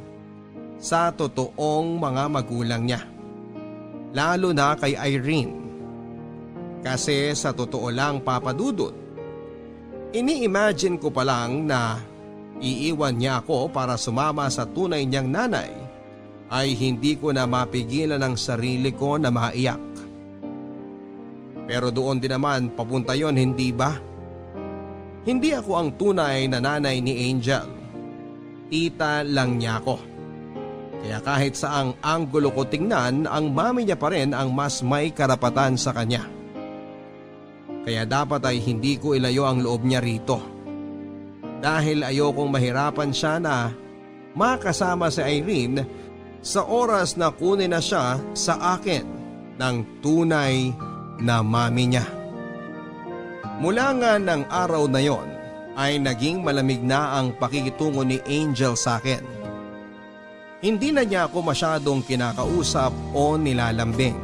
sa totoong mga magulang niya. Lalo na kay Irene. Kasi sa totoo lang papadudot, ini-imagine ko pa lang na iiwan niya ako para sumama sa tunay niyang nanay ay hindi ko na mapigilan ang sarili ko na maiyak. Pero doon din naman papunta yon, hindi ba? Hindi ako ang tunay na nanay ni Angel. Tita lang niya ako. Kaya kahit saang anggulo ko tingnan, ang mami niya pa rin ang mas may karapatan sa kanya. Kaya dapat ay hindi ko ilayo ang loob niya rito. Dahil ayokong mahirapan siya na makasama si Irene sa oras na kunin na siya sa akin ng tunay na mami niya. Mula nga ng araw na yon ay naging malamig na ang pakikitungo ni Angel sa akin. Hindi na niya ako masyadong kinakausap o nilalambing.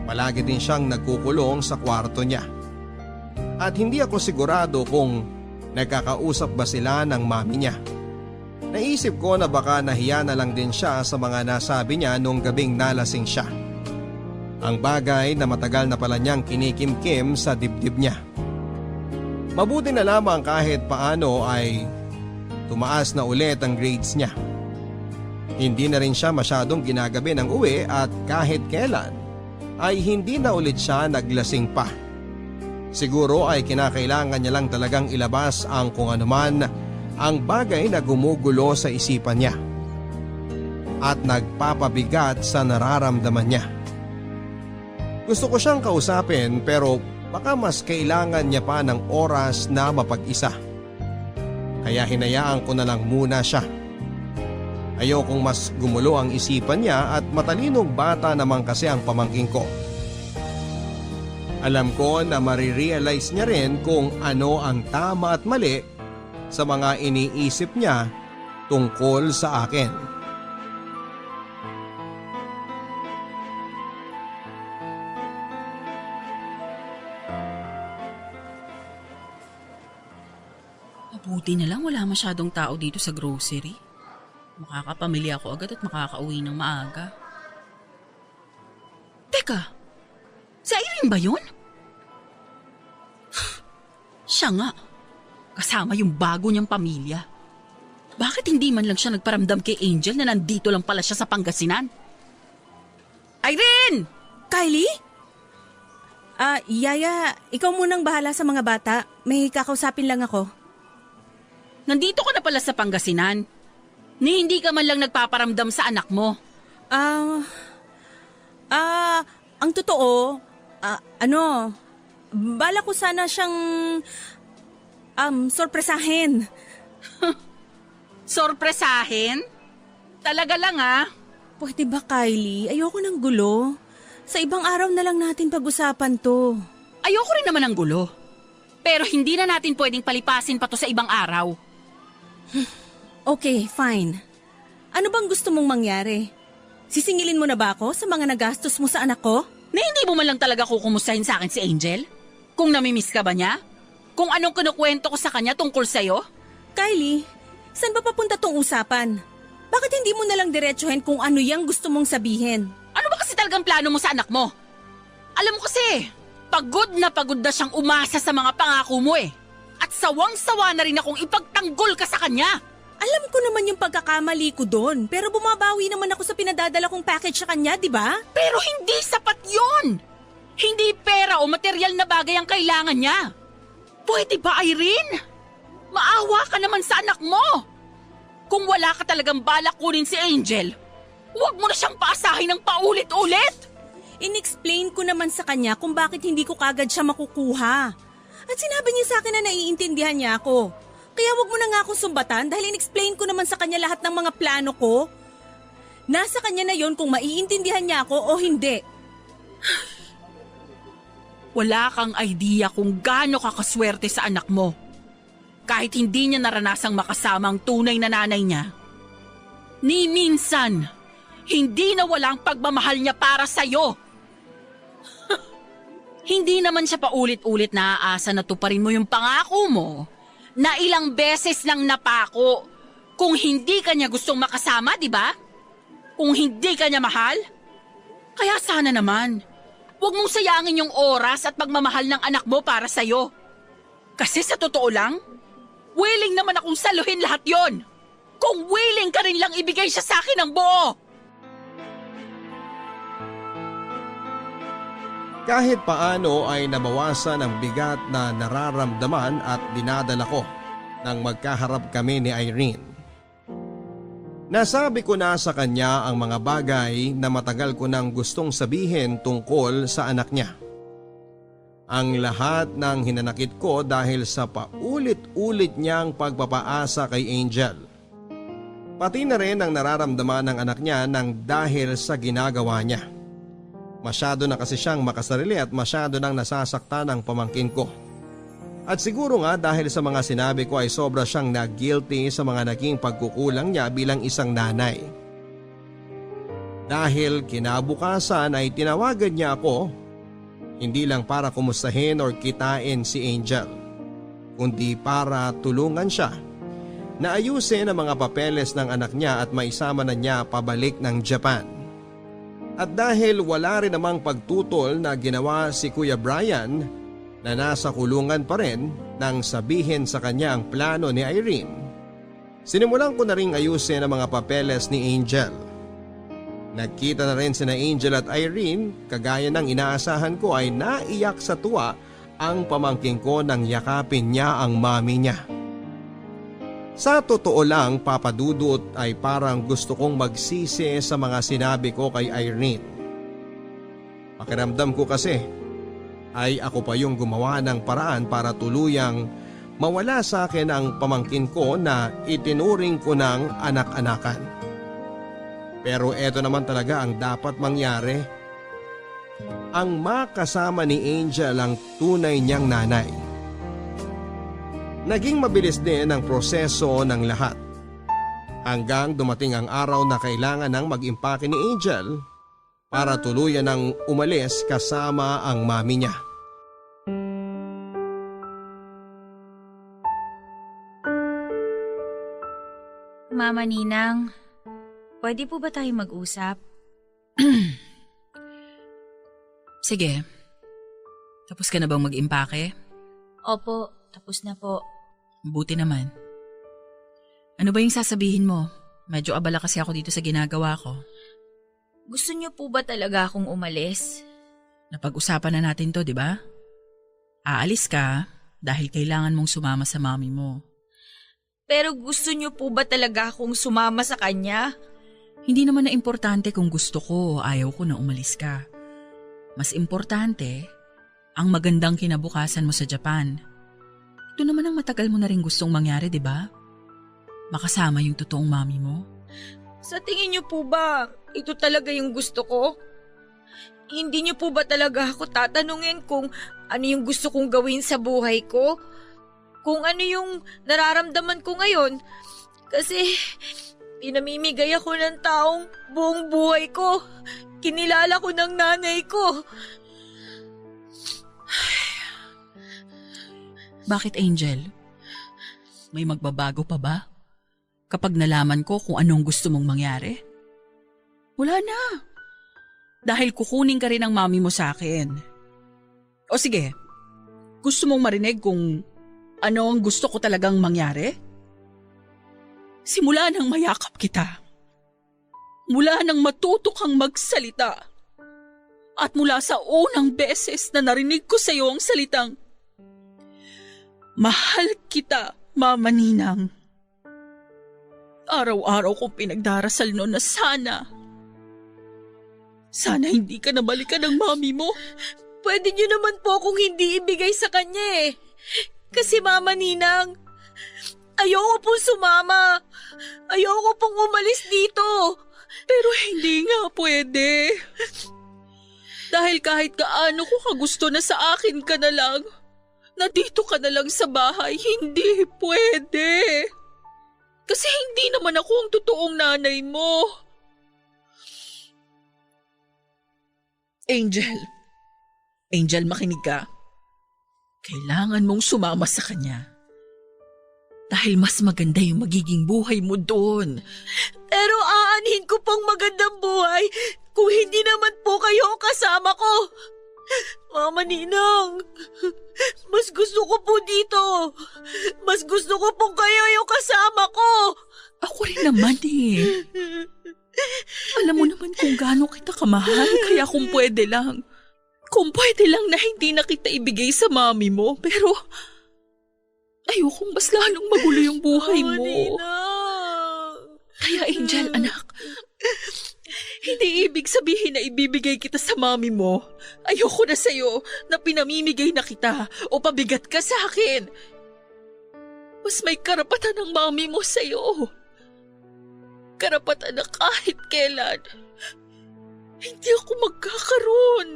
Palagi din siyang nagkukulong sa kwarto niya. At hindi ako sigurado kung nagkakausap ba sila ng mami niya. Naisip ko na baka nahiya na lang din siya sa mga nasabi niya nung gabing nalasing siya. Ang bagay na matagal na pala niyang kinikimkim sa dibdib niya. Mabuti na lamang kahit paano ay tumaas na ulit ang grades niya. Hindi na rin siya masyadong ginagabi ng uwi at kahit kailan ay hindi na ulit siya naglasing pa. Siguro ay kinakailangan niya lang talagang ilabas ang kung anuman ang bagay na gumugulo sa isipan niya at nagpapabigat sa nararamdaman niya. Gusto ko siyang kausapin pero baka mas kailangan niya pa ng oras na mapag-isa. Kaya hinayaan ko na lang muna siya. Ayokong mas gumulo ang isipan niya at matalinong bata naman kasi ang pamangking ko. Alam ko na marirealize niya rin kung ano ang tama at mali sa mga iniisip niya tungkol sa akin. Mabuti na lang wala masyadong tao dito sa grocery. Makakapamili ako agad at makakauwi ng maaga. Teka, si Irene ba yun? Siya nga, kasama yung bago niyang pamilya. Bakit hindi man lang siya nagparamdam kay Angel na nandito lang pala siya sa Pangasinan? Irene! Kylie? Yaya, ikaw munang bahala sa mga bata. May kakausapin lang ako. Nandito ka na pala sa Pangasinan. Ni hindi ka man lang nagpaparamdam sa anak mo. Ang totoo, bala ko sana siyang sorpresahin. Sorpresahin? Talaga lang ah. Pwede ba, Kylie? Ayoko ng gulo. Sa ibang araw na lang natin pag-usapan to. Ayoko rin naman ng gulo. Pero hindi na natin pwedeng palipasin pa to sa ibang araw. Okay, fine. Ano bang gusto mong mangyari? Sisingilin mo na ba ako sa mga nagastos mo sa anak ko? Na hindi mo man lang talaga kukumustahin sa akin si Angel? Kung namimiss ka ba niya? Kung anong kinukwento ko sa kanya tungkol sa'yo? Kylie, saan ba papunta tong usapan? Bakit hindi mo nalang diretsuhin kung ano yang gusto mong sabihin? Ano ba kasi talagang plano mo sa anak mo? Alam mo kasi, pagod na siyang umasa sa mga pangako mo eh. At sawang-sawa na rin akong ipagtanggol ka sa kanya. Alam ko naman yung pagkakamali ko doon, pero bumabawi naman ako sa pinadadala kong package sa kanya, di ba? Pero hindi sapat yon. Hindi pera o material na bagay ang kailangan niya. Pwede ba, Irene? Maawa ka naman sa anak mo. Kung wala ka talagang balak kunin si Angel, huwag mo na siyang paasahin ng paulit-ulit. In-explain ko naman sa kanya kung bakit hindi ko kagad siya makukuha. At sinabi niya sa akin na naiintindihan niya ako. Kaya wag mo na nga akong sumbatan dahil in-explain ko naman sa kanya lahat ng mga plano ko. Nasa kanya na yon kung maiintindihan niya ako o hindi. Wala kang idea kung gaano ka kaswerte sa anak mo. Kahit hindi niya naranasang makasama ang tunay na nanay niya. Ni minsan, hindi na walang pagmamahal niya para sa'yo. Hindi naman siya paulit-ulit naaasa na tuparin mo yung pangako mo na ilang beses lang napako kung hindi ka niya gustong makasama, di ba? Kung hindi ka niya mahal? Kaya sana naman, huwag mong sayangin yung oras at pagmamahal ng anak mo para sa'yo. Kasi sa totoo lang, willing naman akong saluhin lahat yon. Kung willing ka rin lang ibigay siya sa akin ng buo. Kahit paano ay nabawasan ang bigat na nararamdaman at dinadala ko nang magkaharap kami ni Irene. Nasabi ko na sa kanya ang mga bagay na matagal ko nang gustong sabihin tungkol sa anak niya. Ang lahat ng hinanakit ko dahil sa paulit-ulit niyang pagpapaasa kay Angel. Pati na rin ang nararamdaman ng anak niya nang dahil sa ginagawa niya. Masyado na kasi siyang makasarili at masyado nang nasasaktan ang pamangkin ko. At siguro nga dahil sa mga sinabi ko ay sobra siyang na-guilty sa mga naging pagkukulang niya bilang isang nanay. Dahil kinabukasan ay tinawagan niya ako, hindi lang para kumustahin or kitain si Angel, kundi para tulungan siya na ayusin ang mga papeles ng anak niya at maisama na niya pabalik ng Japan. At dahil wala rin namang pagtutol na ginawa si Kuya Brian na nasa kulungan pa rin nang sabihin sa kanya ang plano ni Irene, Sinimulan ko na ring ayusin ang mga papeles ni Angel. Nagkita na rin sina Angel at Irene, kagaya ng inaasahan ko ay naiyak sa tuwa ang pamangking ko nang yakapin niya ang mami niya. Sa totoo lang, Papa Dudut, ay parang gusto kong magsisi sa mga sinabi ko kay Irene. Pakiramdam ko kasi ay ako pa yung gumawa ng paraan para tuluyang mawala sa akin ang pamangkin ko na itinuring ko ng anak-anakan. Pero eto naman talaga ang dapat mangyari. Ang makasama ni Angel ang tunay niyang nanay. Naging mabilis din ang proseso ng lahat. Hanggang dumating ang araw na kailangan ng mag-impake ni Angel para tuluyan ng umalis kasama ang mami niya. Mama Ninang, pwede po ba tayo mag-usap? Sige. Tapos ka na bang mag-impake? Opo, tapos na po. Buti naman. Ano ba yung sasabihin mo? Medyo abala kasi ako dito sa ginagawa ko. Gusto niyo po ba talaga akong umalis? Napag-usapan na natin to, di ba? Aalis ka dahil kailangan mong sumama sa mami mo. Pero gusto niyo po ba talaga akong sumama sa kanya? Hindi naman na importante kung gusto ko o ayaw ko na umalis ka. Mas importante, ang magandang kinabukasan mo sa Japan. Ito naman ang matagal mo na rin gustong mangyari, di ba? Makasama yung totoong mami mo. Sa tingin niyo po ba, ito talaga yung gusto ko? Hindi niyo po ba talaga ako tatanungin kung ano yung gusto kong gawin sa buhay ko? Kung ano yung nararamdaman ko ngayon? Kasi pinamimigay ako ng taong buong buhay ko. Kinilala ko ng nanay ko. Bakit, Angel? May magbabago pa ba? Kapag nalaman ko kung anong gusto mong mangyari? Wala na. Dahil kukunin ka rin ng mami mo sa akin. O sige, gusto mong marinig kung ano ang gusto ko talagang mangyari? Simula nang mayakap kita. Mula nang matuto kang magsalita. At mula sa unang beses na narinig ko sa iyo ang salitang, "Mahal kita, Mama Ninang." Araw-araw kong pinagdarasal noon na sana hindi ka nabalikan ng mami mo. Pwede niyo naman po akong hindi ibigay sa kanya eh. Kasi Mama Ninang, ayoko pong sumama. Ayoko pong umalis dito. Pero hindi nga pwede. Dahil kahit kaano ko kagusto na sa akin ka na lang, na dito ka na lang sa bahay, hindi pwede. Kasi hindi naman ako ang totoong nanay mo. Angel, makinig ka. Kailangan mong sumama sa kanya. Dahil mas maganda yung magiging buhay mo doon. Pero aanhin ko pang magandang buhay kung hindi naman po kayo kasama ko. Mama Ninang, mas gusto ko po dito. Mas gusto ko pong kayo yung kasama ko. Ako rin naman eh. Alam mo naman kung gaano kita kamahal, kaya kung pwede lang na hindi na kita ibigay sa mami mo, pero ayokong mas lalong magulo yung buhay mo. Kaya Angel, anak, hindi ibig sabihin na ibibigay kita sa mami mo. Ayoko na sa'yo na pinamimigay na kita o pabigat ka sa akin. Mas may karapatan ng mami mo sa'yo. Karapatan na kahit kailan hindi ako magkakaroon.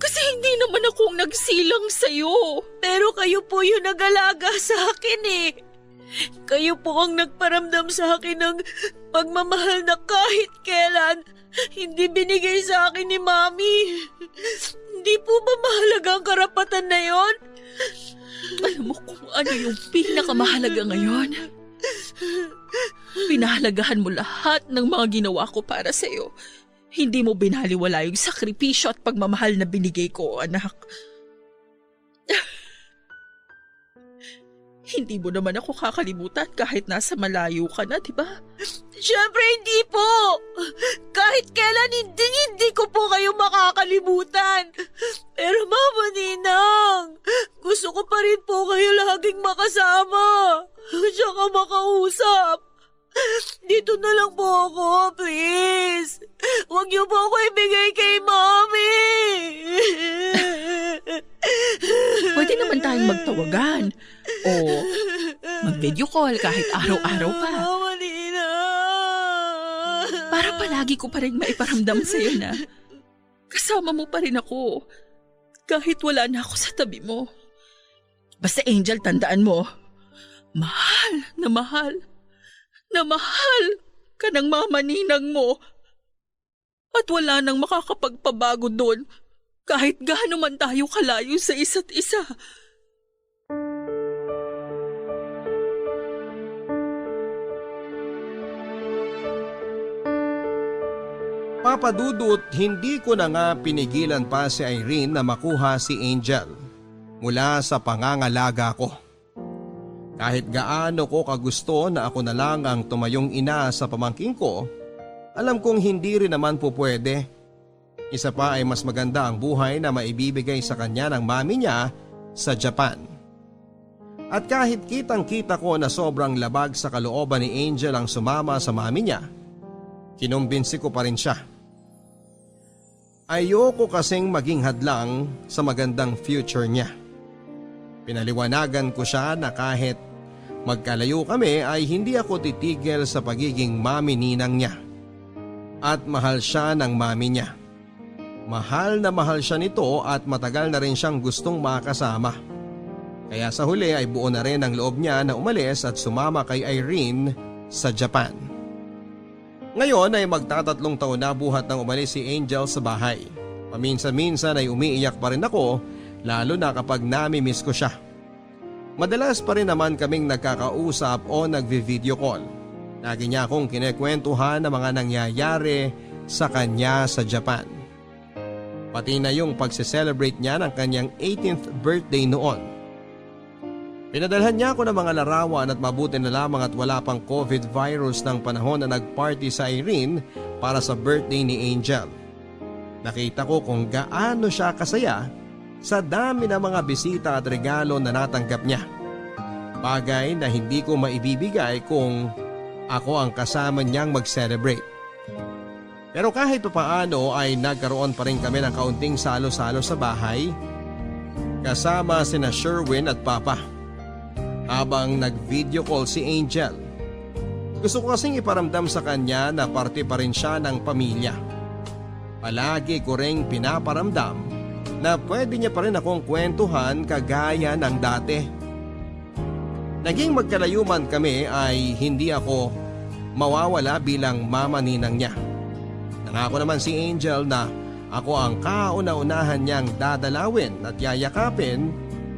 Kasi hindi naman akong nagsilang sa'yo. Pero kayo po yung nag-alaga sa akin eh. Kayo po ang nagparamdam sa akin ng pagmamahal na kahit kailan hindi binigay sa akin ni Mami. Hindi po ba mahalaga ang karapatan na yon? Alam mo kung ano yung pinakamahalaga ngayon? Pinahalagahan mo lahat ng mga ginawa ko para sa'yo. Hindi mo binaliwala yung sakripisyo at pagmamahal na binigay ko, anak. Hindi mo naman ako kakalimutan kahit nasa malayo ka na, di ba? Siyempre hindi po. Kahit kailan hindi ko po kayo makakalimutan. Pero Mama Ninang, gusto ko pa rin po kayo laging makasama. Tsaka makausap. Dito na lang po ako, please. Huwag niyo po ako ibigay kay Mommy. Pwede naman tayong magtawagan o mag-video call kahit araw-araw pa. Mama Nina. Para palagi ko pa rin maiparamdam sa'yo na kasama mo pa rin ako kahit wala na ako sa tabi mo. Basta Angel, tandaan mo, mahal ka ng Mama Ninang mo at wala nang makakapagpabago doon kahit gaano man tayo kalayo sa isa't isa. Papa Dudut, hindi ko na nga pinigilan pa si Irene na makuha si Angel mula sa pangangalaga ko. Kahit gaano ko kagusto na ako na lang ang tumayong ina sa pamangking ko, alam kong hindi rin naman po pwede. Isa pa ay mas maganda ang buhay na maibibigay sa kanya ng mami niya sa Japan. At kahit kitang-kita ko na sobrang labag sa kalooban ni Angel ang sumama sa mami niya, kinumbinsi ko pa rin siya. Ayoko kasing maging hadlang sa magandang future niya. Pinaliwanagan ko siya na kahit magkalayo kami ay hindi ako titigil sa pagiging mami ninang niya. At mahal siya ng mami niya. Mahal na mahal siya nito at matagal na rin siyang gustong makasama. Kaya sa huli ay buo na rin ang loob niya na umalis at sumama kay Irene sa Japan. Ngayon ay magtatatlong taon na buhat nang umalis si Angel sa bahay. Paminsan-minsan ay umiiyak pa rin ako, lalo na kapag nami-miss ko siya. Madalas pa rin naman kaming nagkakausap o nagvi-video call. Lagi niya akong kinekwentuhan ng mga nangyayari sa kanya sa Japan. Pati na yung pagse-celebrate niya ng kanyang 18th birthday noon. Pinadalhan niya ako ng mga larawan at mabuti na lamang at wala pang COVID virus ng panahon na nagparty sa Irene para sa birthday ni Angel. Nakita ko kung gaano siya kasaya sa dami ng mga bisita at regalo na natanggap niya. Bagay na hindi ko maibibigay kung ako ang kasama niyang mag-celebrate. Pero kahit papaano ay nagkaroon pa rin kami ng kaunting salo-salo sa bahay kasama sina Sherwin at Papa. Habang nag-video call si Angel, gusto ko kasing iparamdam sa kanya na parte pa rin siya ng pamilya. Palagi ko ring pinaparamdam na pwede niya pa rin akong kwentuhan kagaya ng dati. Naging magkalayuman kami ay hindi ako mawawala bilang mama ninang niya. Nangako naman si Angel na ako ang kauna-unahan niyang dadalawin at yayakapin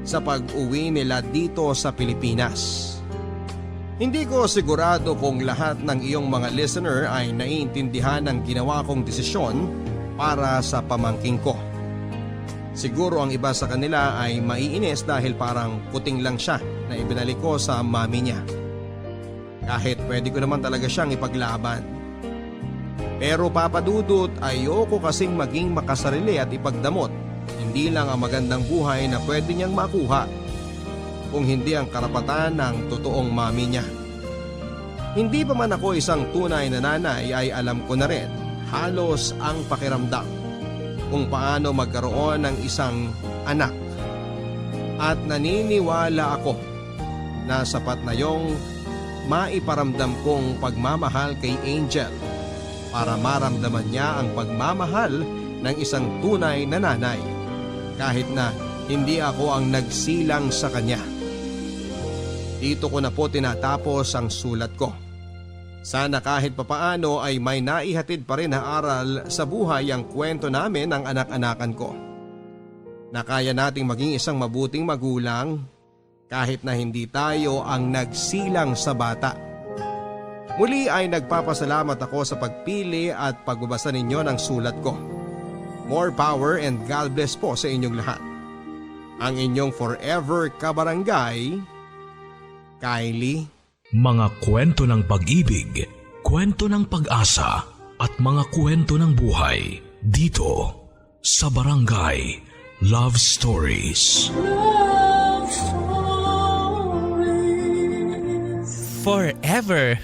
sa pag-uwi nila dito sa Pilipinas. Hindi ko sigurado kung lahat ng iyong mga listener ay naiintindihan ang ginawa kong desisyon para sa pamangking ko. Siguro ang iba sa kanila ay maiinis dahil parang kuting lang siya na ibinalik ko sa mami niya. Kahit pwede ko naman talaga siyang ipaglaban. Pero Papa Dudut, ayoko kasing maging makasarili at ipagdamot. Hindi lang ang magandang buhay na pwede niyang makuha kung hindi ang karapatan ng totoong mami niya. Hindi pa man ako isang tunay na nanay ay alam ko na rin halos ang pakiramdam kung paano magkaroon ng isang anak. At naniniwala ako na sapat na yung maiparamdam kong pagmamahal kay Angel para maramdaman niya ang pagmamahal ng isang tunay na nanay kahit na hindi ako ang nagsilang sa kanya. Dito ko na po tinatapos ang sulat ko. Sana kahit papaano ay may naihatid pa rin na aral sa buhay ang kwento namin ng anak-anakan ko. Na kaya nating maging isang mabuting magulang kahit na hindi tayo ang nagsilang sa bata. Muli ay nagpapasalamat ako sa pagpili at pagbabasa ninyo ng sulat ko. More power and God bless po sa inyong lahat. Ang inyong forever kabarangay, Kylie. Mga kwento ng pag-ibig, kwento ng pag-asa at mga kwento ng buhay dito sa Barangay Love Stories. Forever.